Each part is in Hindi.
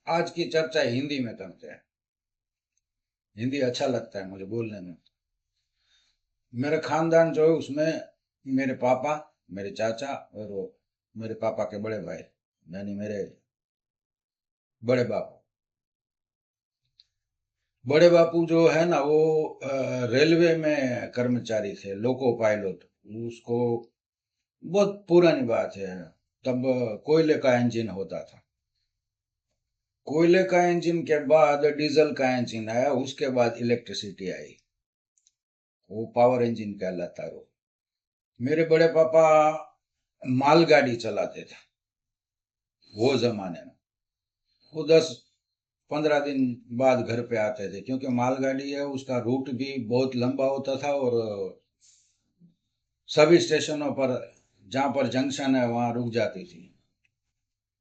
आज की चर्चा हिंदी में करते हैं। हिंदी अच्छा लगता है मुझे बोलने में। मेरा खानदान जो है उसमें मेरे पापा, मेरे चाचा और वो मेरे पापा के बड़े भाई, यानी मेरे बड़े बापू। बड़े बापू जो है ना वो रेलवे में कर्मचारी थे, लोको पायलट। उसको बहुत पुरानी बात है। तब कोयले का इंजन होता था। कोयले का इंजन के बाद डीजल का इंजन आया, उसके बाद इलेक्ट्रिसिटी आई। वो पावर इंजन कहलाता है वो। मेरे बड़े पापा मालगाड़ी चलाते थे वो जमाने में। वो 10-15 दिन बाद घर पे आते थे, क्योंकि मालगाड़ी है उसका रूट भी बहुत लंबा होता था और सभी स्टेशनों पर जहाँ पर जंक्शन है वहाँ रुक जाती थी।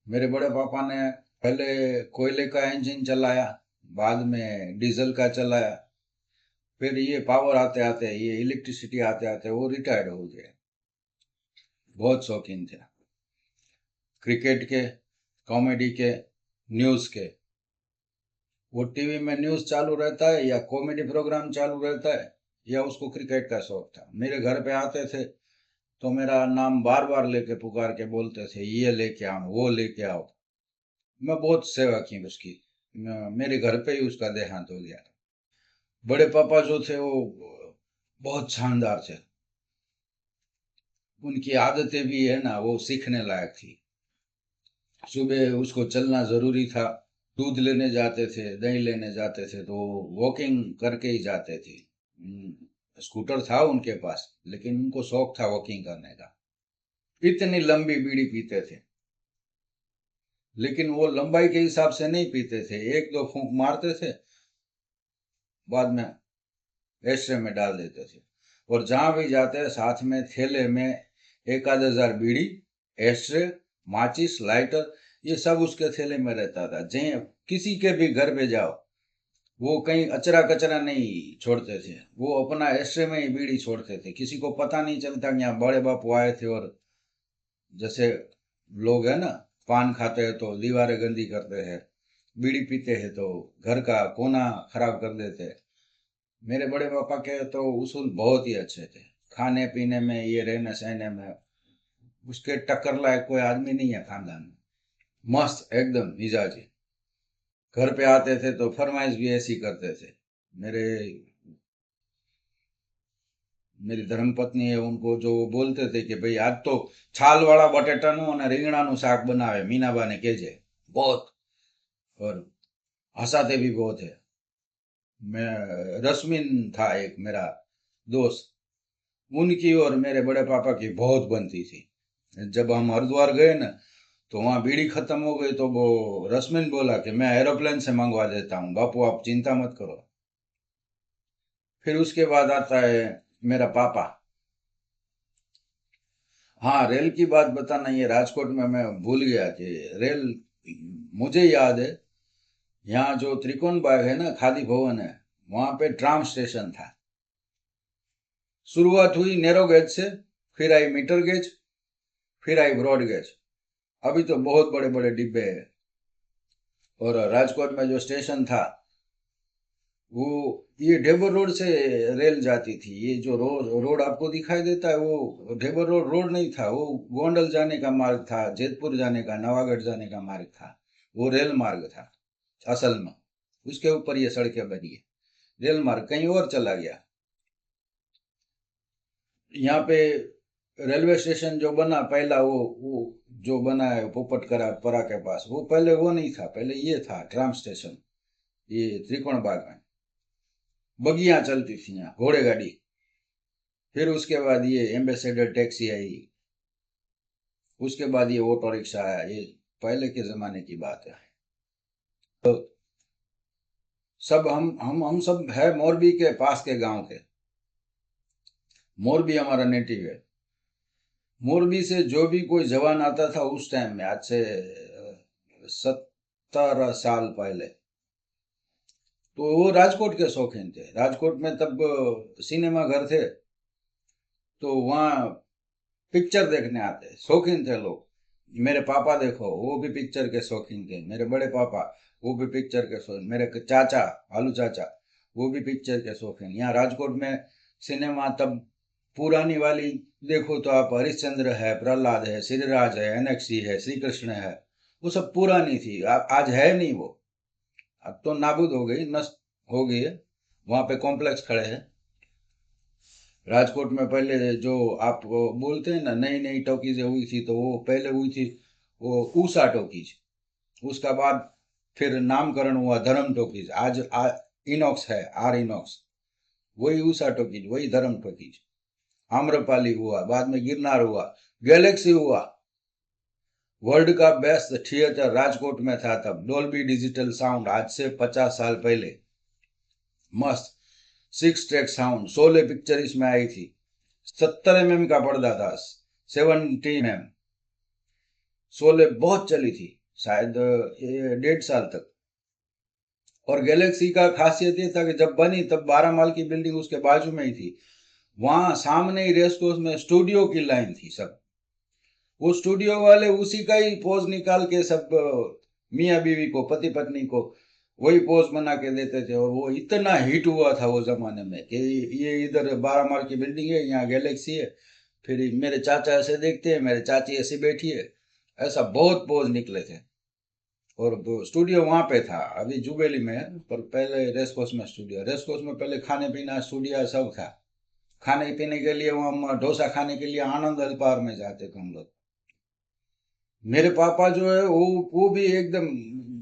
मेरे बड़े पापा ने पहले कोयले का इंजन चलाया, बाद में डीजल का चलाया, फिर ये पावर आते आते, ये इलेक्ट्रिसिटी आते आते वो रिटायर्ड हो गए। बहुत शौकीन थे क्रिकेट के, कॉमेडी के, न्यूज़ के। वो टीवी में न्यूज़ चालू रहता है या कॉमेडी प्रोग्राम चालू रहता है, या उसको क्रिकेट का शौक था। मेरे घर पे आते थे तो मेरा नाम बार बार लेके पुकार के बोलते थे, ये लेके आओ, वो लेके आओ। मैं बहुत सेवा की उसकी। मेरे घर पे ही उसका देहांत हो गया। बड़े पापा जो थे वो बहुत शानदार थे। उनकी आदतें भी है ना वो सीखने लायक थी। सुबह उसको चलना जरूरी था। दूध लेने जाते थे, दही लेने जाते थे तो वॉकिंग करके ही जाते थे। स्कूटर था उनके पास, लेकिन उनको शौक था वॉकिंग करने का। इतनी लंबी बीड़ी पीते थे, लेकिन वो लंबाई के हिसाब से नहीं पीते थे। एक दो फूंक मारते थे, बाद में एस्ट्रे में डाल देते थे। और जहां भी जाते साथ में थैले में एक आध हजार बीड़ी, एस्ट्रे, माचिस, लाइटर, ये सब उसके थैले में रहता था। जहाँ किसी के भी घर पे जाओ, वो कहीं अचरा कचरा नहीं छोड़ते थे। वो अपना एस्ट्रे में ही बीड़ी छोड़ते थे। किसी को पता नहीं चलता कि यहाँ बड़े बापू आए थे। और जैसे लोग है ना, पान खाते हैं तो दीवारें गंदी करते हैं, बीड़ी पीते हैं तो घर का कोना खराब कर देते हैं। मेरे बड़े पापा के तो उसूल बहुत ही अच्छे थे। खाने पीने में, ये रहने सहने में उसके टक्कर लायक कोई आदमी नहीं है खानदान में। मस्त एकदम मिजाजी। घर पे आते थे तो फरमाइश भी ऐसी करते थे। मेरे मेरी धर्मपत्नी है, उनको जो बोलते थे कि भाई आज तो छाल वाला बटेटाનું અને રીંગણાનું શાક બનાવે, मीनाबा ने केजे। बहुत। और हंसाते भी बहुत है। मैं रश्मिन था एक मेरा दोस्त, उनकी और मेरे बड़े पापा की बहुत बनती थी। जब हम हरिद्वार गए ना, तो वहाँ बीड़ी खत्म हो गई तो वो रश्मिन बोला कि मैं एरोप्लेन से मंगवा देता हूँ, बापू आप चिंता मत करो। फिर उसके बाद आता है मेरा पापा। हाँ, रेल की बात बताना, ये राजकोट में मैं भूल गया कि रेल, मुझे याद है यहाँ जो त्रिकोण बाग है ना, खादी भवन है, वहां पे ट्राम स्टेशन था। शुरुआत हुई नैरो गेज से, फिर आई मीटर गेज, फिर आई ब्रॉड गेज। अभी तो बहुत बड़े बड़े डिब्बे हैं। और राजकोट में जो स्टेशन था वो, ये ढेबर रोड से रेल जाती थी। ये जो रोड आपको दिखाई देता है वो ढेबर रोड रोड नहीं था, वो गोंडल जाने का मार्ग था, जेतपुर जाने का, नवागढ़ जाने का मार्ग था। वो रेल मार्ग था असल में। उसके ऊपर ये सड़कें बनी है। रेल मार्ग कहीं और चला गया। यहाँ पे रेलवे स्टेशन जो बना पहला, वो जो बना है पोपट करा परा के पास, वो पहले वो नहीं था। पहले ये था ट्राम स्टेशन, ये त्रिकोण बाग में। बगियां चलती थी यहाँ, घोड़े गाड़ी। फिर उसके बाद ये एम्बेसडर टैक्सी आई। उसके बाद ये ऑटो रिक्शा आया। ये पहले के जमाने की बात है। तो सब हम सब है मोरबी के पास के गांव के। मोरबी हमारा नेटिव है। मोरबी से जो भी कोई जवान आता था उस टाइम में, आज से 17 साल पहले, तो वो राजकोट के शौकीन थे। राजकोट में तब सिनेमा घर थे, तो वहाँ पिक्चर देखने आते, शौकीन थे लोग। मेरे पापा देखो, वो भी पिक्चर के शौकीन थे। मेरे बड़े पापा, वो भी पिक्चर के शौकीन। मेरे चाचा, आलू चाचा, वो भी पिक्चर के शौकीन। यहाँ राजकोट में सिनेमा तब पुरानी वाली देखो तो आप हरिश्चंद्र है, प्रहलाद है, श्रीराज है, एनेक्सी है, श्री कृष्ण है, वो सब पुरानी थी। आज है नहीं वो, अब तो नाबूद हो गई, नष्ट हो गई है। वहाँ पे कॉम्प्लेक्स खड़े हैं। राजकोट में पहले जो आप वो बोलते हैं ना, नई नई टॉकीज हुई थी, तो वो पहले हुई थी वो ऊषा टॉकीज। उसका बाद फिर नामकरण हुआ धर्म टॉकीज। इनॉक्स है, आर इनॉक्स। वही ऊषा टॉकीज, वही धर्म टॉकीज। आम्रपाली हुआ, बाद में गिरनार हुआ, गैलेक्सी हुआ। वर्ल्ड का बेस्ट थिएटर राजकोट में था तब, डोल्बी डिजिटल साउंड, आज से 50 साल पहले। मस्त 6 ट्रैक साउंड। शोले पिक्चर इसमें आई थी। 70 mm का पर्दा था, 17 mm। शोले बहुत चली थी, शायद ये 1.5 साल तक। और गैलेक्सी का खासियत ये था कि जब बनी तब 12 माल की बिल्डिंग उसके बाजू में ही थी। वहां सामने ही रेस कोर्स में स्टूडियो की लाइन थी सब। वो स्टूडियो वाले उसी का ही पोज निकाल के सब मियाँ बीवी को, पति पत्नी को वही पोज बना के देते थे। और वो इतना हिट हुआ था वो जमाने में कि ये इधर 12 माल की बिल्डिंग है, यहाँ गैलेक्सी है, फिर मेरे चाचा ऐसे देखते हैं, मेरे चाची ऐसी बैठी है। ऐसा बहुत पोज निकले थे। और वो स्टूडियो वहां पे था, अभी जुबेली में है, पर पहले रेसकोर्स में स्टूडियो। रेसकोर्स में पहले खाने पीना स्टूडियो सब था। खाने पीने के लिए वहाँ डोसा खाने के लिए आनंद अल्पार में जाते थे हम लोग। मेरे पापा जो है वो भी एकदम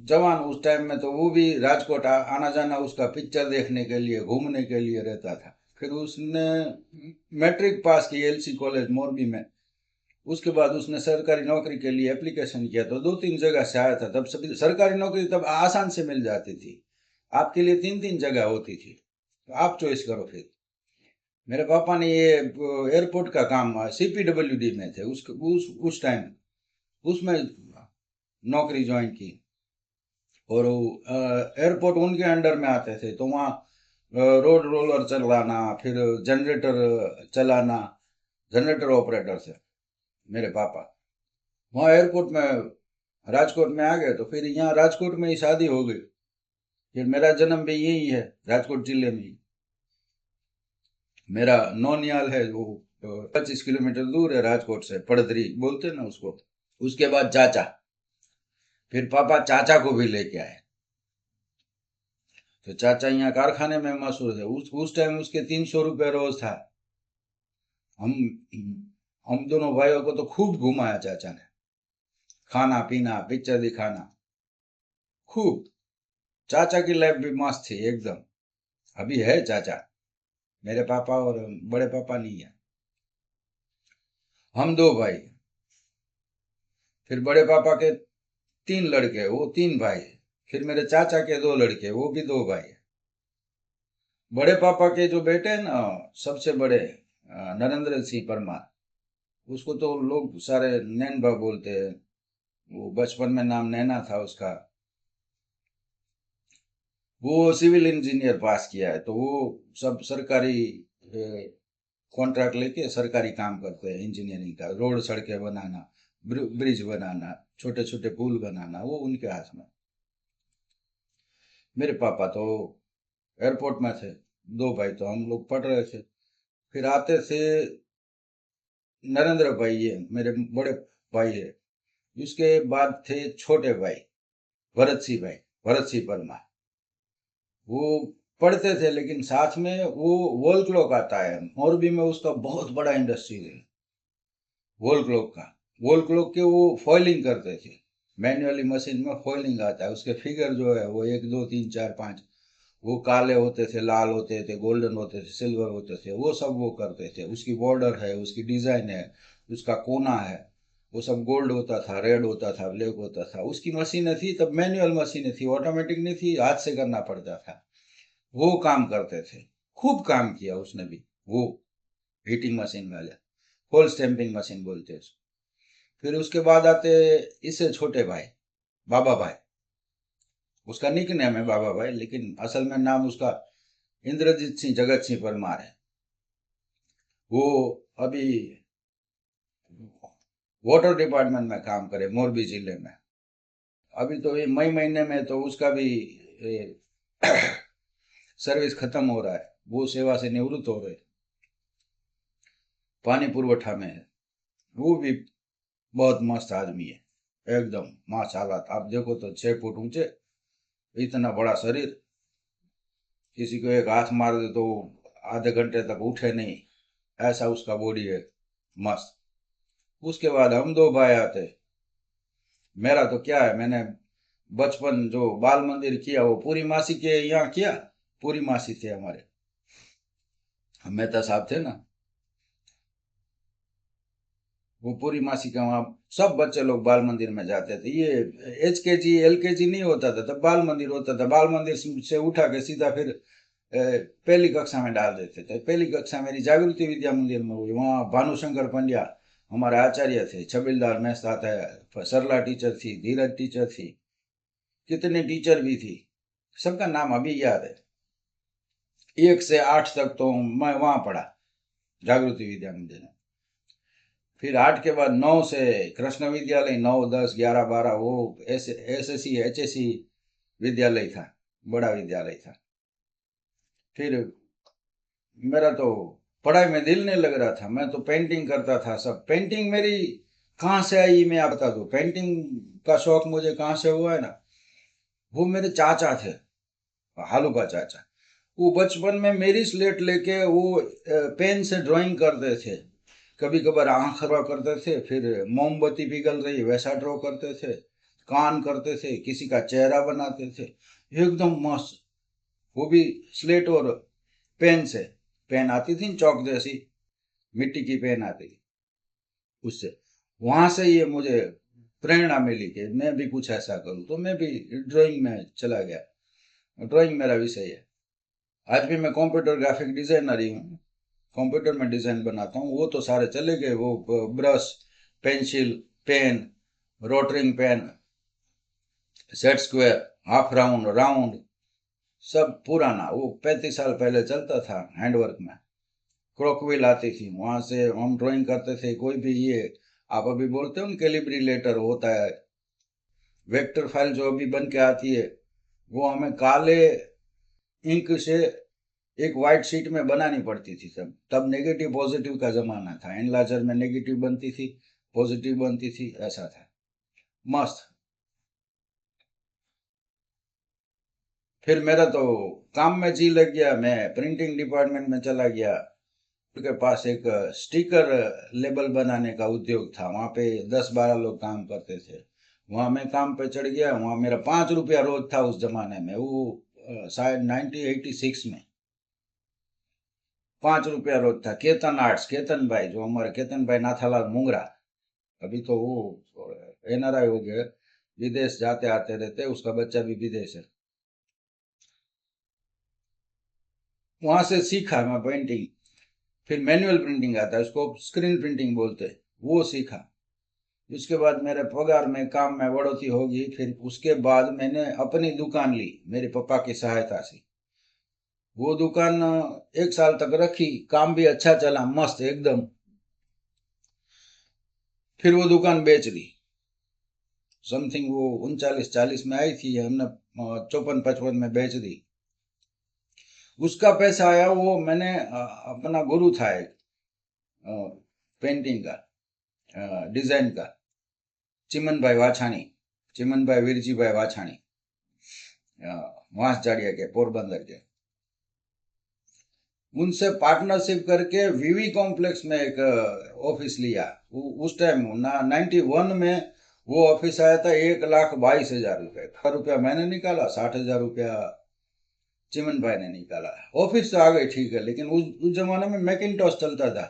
जवान उस टाइम में, तो वो भी राजकोट आना जाना उसका पिक्चर देखने के लिए, घूमने के लिए रहता था। फिर उसने मैट्रिक पास की एलसी कॉलेज मोरबी में। उसके बाद उसने सरकारी नौकरी के लिए एप्लीकेशन किया, तो 2-3 जगह से आया था। तब सभी सरकारी नौकरी तब आसान से मिल जाती थी, आपके लिए 3-3 जगह होती थी, तो आप चॉइस करो फिर। मेरे पापा ने ये एयरपोर्ट का काम सीपीडब्ल्यूडी में थे उस टाइम, उसमें नौकरी ज्वाइन की। और एयरपोर्ट उनके अंडर में आते थे, तो वहाँ रोड रोलर चलाना, फिर जनरेटर चलाना, जनरेटर ऑपरेटर थे मेरे पापा। वहाँ एयरपोर्ट में राजकोट में आ गए, तो फिर यहाँ राजकोट में ही शादी हो गई। फिर मेरा जन्म भी यही है, राजकोट जिले में ही। मेरा नौनियाल है वो 25 किलोमीटर दूर है राजकोट से, पड़दरी बोलते हैं ना उसको। उसके बाद चाचा, फिर पापा चाचा को भी लेके आए। तो चाचा यहाँ कारखाने में मशहूर थे। उस टाइम उसके 300 रुपये रोज था। हम हम दोनों भाइयों को तो खूब घुमाया चाचा ने, खाना पीना, पिक्चर दिखाना, खूब। चाचा की लाइफ भी मस्त थी एकदम। अभी है चाचा, मेरे पापा और बड़े पापा नहीं है। हम 2 भाई, फिर बड़े पापा के 3 लड़के, वो 3 भाई। फिर मेरे चाचा के 2 लड़के, वो भी 2 भाई। बड़े पापा के जो बेटे हैं ना, सबसे बड़े नरेंद्र सिंह परमार, उसको तो लोग सारे नैनबा बोलते हैं। वो बचपन में नाम नैना था उसका। वो सिविल इंजीनियर पास किया है, तो वो सब सरकारी कॉन्ट्रैक्ट लेके सरकारी काम करते हैं इंजीनियरिंग का। रोड सड़कें बनाना, ब्रिज बनाना, छोटे छोटे पुल बनाना, वो उनके हाथ में। मेरे पापा तो एयरपोर्ट में थे। 2 भाई तो हम लोग पढ़ रहे थे। फिर आते थे नरेंद्र भाई, ये मेरे बड़े भाई है। उसके बाद थे छोटे भाई, भरत सिंह भाई, भरत सिंह परमार। वो पढ़ते थे, लेकिन साथ में वो वॉल क्लॉक आता है मोरबी में, उसका बहुत बड़ा इंडस्ट्री है वॉल क्लॉक का। वॉल क्लॉक के वो फॉइलिंग करते थे, मैन्युअली मशीन में फॉइलिंग आता है। उसके फिगर जो है वो 1 2 3 4 5, वो काले होते थे, लाल होते थे, गोल्डन होते थे, सिल्वर होते थे, वो सब वो करते थे। उसकी बॉर्डर है, उसकी डिजाइन है, उसका कोना है, वो सब गोल्ड होता था, रेड होता था, ब्लैक होता था। उसकी मशीनें थी तब, मैनुअल मशीनें थी, ऑटोमेटिक नहीं थी, हाथ से करना पड़ता था। वो काम करते थे। खूब काम किया उसने भी। वो हीटिंग मशीन वाले, होल स्टैंपिंग मशीन बोलते हैं उसको। फिर उसके बाद आते इससे छोटे भाई, बाबा भाई। उसका निक नेम है बाबा भाई, लेकिन असल में नाम उसका इंद्रजीत सिंह जगत सिंह परमार है। वो अभी वाटर डिपार्टमेंट में काम करे मोरबी जिले में। अभी तो ये मई महीने में तो उसका भी सर्विस खत्म हो रहा है, वो सेवा से निवृत्त हो रहे, पानी पुरवठा में है। वो भी बहुत मस्त आदमी है एकदम माशाल्लाह। आप देखो तो 6 फुट ऊंचे, इतना बड़ा शरीर, किसी को एक हाथ मार दे तो आधे घंटे तक उठे नहीं, ऐसा उसका बॉडी है, मस्त। उसके बाद हम दो भाई आते। मेरा तो क्या है, मैंने बचपन जो बाल मंदिर किया वो पूरी मासी के यहाँ किया। पूरी मासी थे हमारे, हम मेहता साहब थे ना, वो पूरी मासी का वहाँ सब बच्चे लोग बाल मंदिर में जाते थे। ये HKG LKG नहीं होता था तब, बाल मंदिर होता था। बाल मंदिर से उठा के सीधा फिर पहली कक्षा में डाल देते थे। पहली कक्षा मेरी जागृति विद्या मंदिर में हुई। वहाँ भानुशंकर पंड्या हमारे आचार्य थे, छबिलदार मेहता था, सरला टीचर थी, धीरज टीचर थी, कितने टीचर भी थी, सबका नाम अभी याद है। 1 से 8 तक तो मैं वहाँ पढ़ा, जागृति विद्या मंदिर में। फिर 8 के बाद 9 से कृष्ण विद्यालय, 9 10 11 12 वो SSC HSC विद्यालय था, बड़ा विद्यालय था। फिर मेरा तो पढ़ाई में दिल नहीं लग रहा था, मैं तो पेंटिंग करता था। सब पेंटिंग मेरी कहाँ से आई मैं आप बता दूं। पेंटिंग का शौक मुझे कहाँ से हुआ है ना, वो मेरे चाचा थे, हालू का चाचा। वो बचपन में मेरी स्लेट लेके वो पेन से ड्राइंग करते थे। कभी कभार आंख ड्रॉ करते थे, फिर मोमबत्ती पिघल रही वैसा ड्रॉ करते थे, कान करते थे, किसी का चेहरा बनाते थे, एकदम मस्त। वो भी स्लेट और पेन से। पेन आती थी चौक जैसी, मिट्टी की पेन आती थी, उससे। वहां से ये मुझे प्रेरणा मिली कि मैं भी कुछ ऐसा करूं, तो मैं भी ड्राइंग में चला गया। ड्राइंग मेरा विषय है। आज भी मैं कंप्यूटर ग्राफिक डिजाइनर ही हूँ, कंप्यूटर में डिजाइन बनाता हूँ। वो तो सारे चले गए, वो brush, pencil, pen, Rotring pen, set square, half round, round, सब पुराना। वो 35 साल पहले चलता था हैंडवर्क में। क्रोकविल आती थी, वहां से हम ड्राइंग करते थे। कोई भी ये आप अभी बोलते हो ना कैलिब्रिलेटर होता है, वेक्टर फाइल जो अभी बन के आती है, वो हमें काले इंक से एक वाइट शीट में बनानी पड़ती थी। तब तब नेगेटिव पॉजिटिव का जमाना था, एनलार्जर में नेगेटिव बनती थी, पॉजिटिव बनती थी, ऐसा था, मस्त। फिर मेरा तो काम में जी लग गया, मैं प्रिंटिंग डिपार्टमेंट में चला गया। उनके पास एक स्टिकर लेबल बनाने का उद्योग था, वहाँ पे 10 12 लोग काम करते थे। वहाँ मैं काम पे चढ़ गया। वहाँ मेरा 5 रुपया रोज था उस जमाने में, वो शायद 1986 में 5 रुपया रोज था। केतन आर्ट्स, केतन भाई, जो हमारे केतन भाई नाथालाल मुंगरा, अभी तो वो NRI हो गए, विदेश जाते आते रहते, उसका बच्चा भी विदेश है। वहां से सीखा मैं पेंटिंग। फिर मैनुअल प्रिंटिंग आता है, उसको स्क्रीन प्रिंटिंग बोलते हैं, वो सीखा। उसके बाद मेरे पगार में काम में बढ़ोतरी होगी। फिर उसके बाद मैंने अपनी दुकान ली मेरे पापा की सहायता से। वो दुकान 1 साल तक रखी, काम भी अच्छा चला, मस्त एकदम। फिर वो दुकान बेच दी। समथिंग वो 39 40 में आई थी, हमने 54 55 में बेच दी। उसका पैसा आया, वो मैंने अपना गुरु था एक पेंटिंग का, डिजाइन का, चिमन भाई वाछाणी, चिमन भाई वीरजी भाई वाछाणी, वांस जाड़िया के, पोरबंदर के। उनसे पार्टनरशिप करके VV कॉम्प्लेक्स में एक ऑफिस लिया। उस टाइम ना 91 में वो ऑफिस आया था 1,22,000 रुपए। 1,000 रुपया मैंने निकाला, 60,000 रुपया चिमन भाई ने निकाला। ऑफिस तो आ गई ठीक है, लेकिन उस जमाने में मैकिंटॉश चलता था।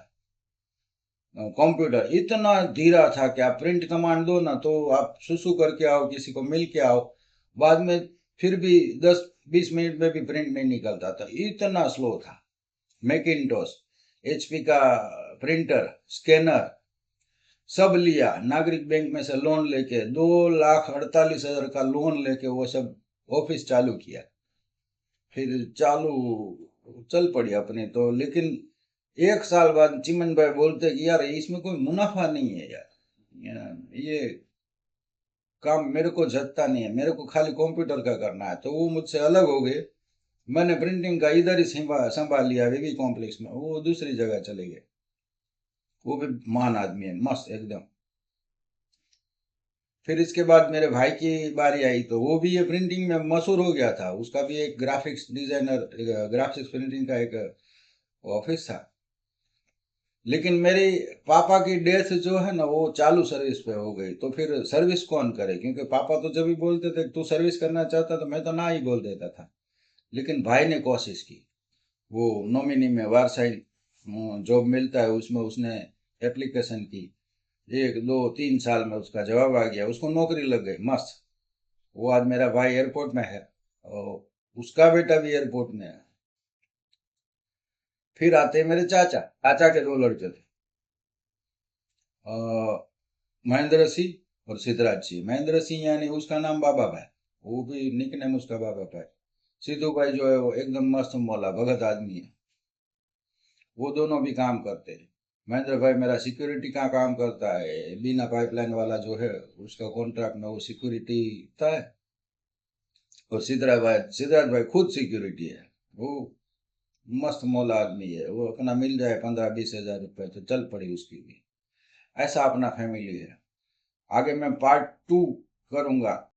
कंप्यूटर इतना धीरा था कि आप प्रिंट कमांड दो ना तो आप सुसु करके आओ, किसी को मिल के आओ, बाद में फिर भी 10 20 मिनट में भी प्रिंट नहीं निकलता था, इतना स्लो था। मैकिंटॉश, HP का प्रिंटर, स्कैनर, सब लिया। नागरिक बैंक में से लोन लेके 2,48,000 का लोन लेके वो सब ऑफिस चालू किया। फिर चालू चल पड़ी अपने तो। लेकिन 1 साल बाद चिमन भाई बोलते कि यार इसमें कोई मुनाफा नहीं है यार, ये काम मेरे को जचता नहीं है, मेरे को खाली कंप्यूटर का करना है। तो वो मुझसे अलग हो गए। मैंने प्रिंटिंग का इधर ही संभाल लिया वीवी कॉम्प्लेक्स में, वो दूसरी जगह चले गए। वो भी महान आदमी है, मस्त एकदम। फिर इसके बाद मेरे भाई की बारी आई, तो वो भी ये प्रिंटिंग में मशहूर हो गया था। उसका भी एक ग्राफिक्स डिजाइनर, ग्राफिक्स प्रिंटिंग का एक ऑफिस था। लेकिन मेरे पापा की डेथ जो है ना, वो चालू सर्विस पे हो गई। तो फिर सर्विस कौन करे, क्योंकि पापा तो जब भी बोलते थे तू सर्विस करना चाहता, तो मैं तो ना ही बोल देता था। लेकिन भाई ने कोशिश की। वो नॉमिनी में वारसाई जॉब मिलता है, उसमें उसने एप्लीकेशन की। 1 2 3 साल में उसका जवाब आ गया, उसको नौकरी लग गई मस्त। वो आज मेरा भाई एयरपोर्ट में है, और उसका बेटा भी एयरपोर्ट में है। फिर आते हैं मेरे चाचा। चाचा के 2 लड़के थे, अ, महेंद्र सिंह और सिद्धराज सिंह। महेंद्र सिंह यानी उसका नाम बाबा भाई, वो भी निक नेम उसका बाबा भाई। सिद्धू भाई जो है वो एकदम मस्त मौला भगत आदमी है। वो दोनों भी काम करते हैं। महेंद्र भाई मेरा सिक्योरिटी का काम करता है, बिना पाइपलाइन वाला जो है उसका कॉन्ट्रैक्ट में वो सिक्योरिटी था है। और सिद्धराज भाई खुद सिक्योरिटी है। वो मस्त मौला आदमी है। वो अपना मिल जाए 15 20 हज़ार रुपए तो चल पड़ी उसकी भी। ऐसा अपना फैमिली है। आगे मैं पार्ट 2 करूंगा।